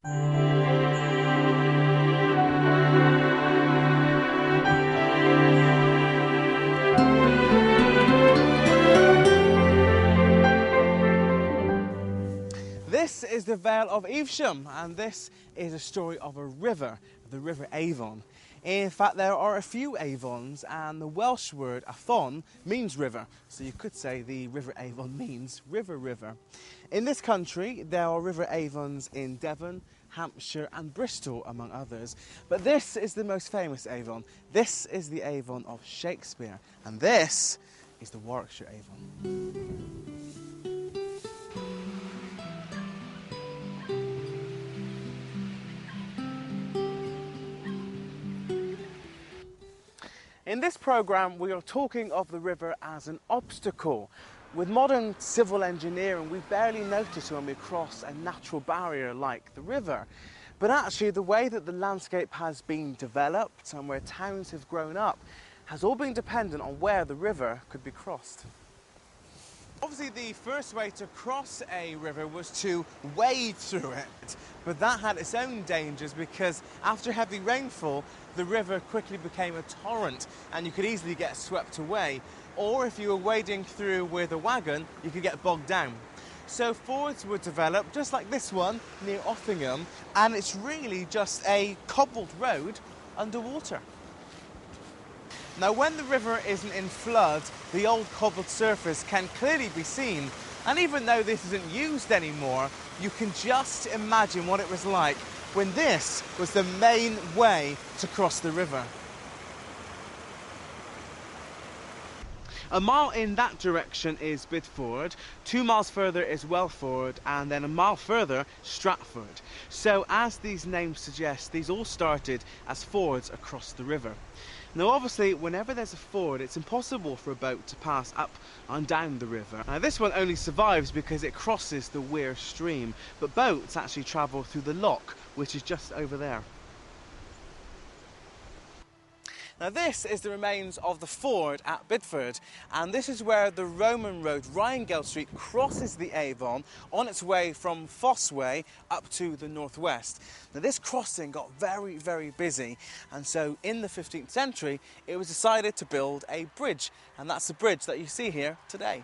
This is the Vale of Evesham, and this is a story of a river, the River Avon. In fact, there are a few Avons, and the Welsh word Afon means river, so you could say the River Avon means river. In this country, there are River Avons in Devon, Hampshire and Bristol, among others. But this is the most famous Avon. This is the Avon of Shakespeare, and this is the Warwickshire Avon. In this programme, we are talking of the river as an obstacle. With modern civil engineering, we barely notice when we cross a natural barrier like the river. But actually, the way that the landscape has been developed and where towns have grown up has all been dependent on where the river could be crossed. Obviously, the first way to cross a river was to wade through it, but that had its own dangers because after heavy rainfall, the river quickly became a torrent and you could easily get swept away. Or if you were wading through with a wagon, you could get bogged down. So fords were developed, just like this one near Offingham, and it's really just a cobbled road underwater. Now, when the river isn't in flood, the old cobbled surface can clearly be seen. And even though this isn't used anymore, you can just imagine what it was like when this was the main way to cross the river. A mile in that direction is Bidford, 2 miles further is Welford, and then a mile further, Stratford. So as these names suggest, these all started as fords across the river. Now obviously, whenever there's a ford, it's impossible for a boat to pass up and down the river. Now this one only survives because it crosses the Wear stream, but boats actually travel through the lock, which is just over there. Now this is the remains of the ford at Bidford, and this is where the Roman road Ryangale Street crosses the Avon on its way from Fossway up to the northwest. Now this crossing got very busy, and so in the 15th century it was decided to build a bridge, and that's the bridge that you see here today.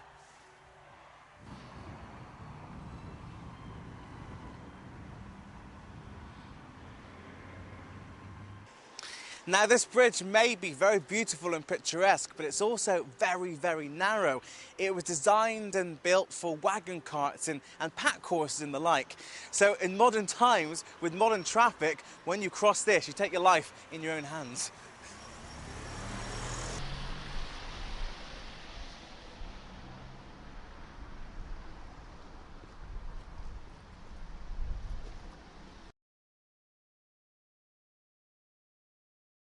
Now this bridge may be very beautiful and picturesque, but it's also very narrow. It was designed and built for wagon carts and pack horses and the like. So in modern times, with modern traffic, when you cross this, you take your life in your own hands.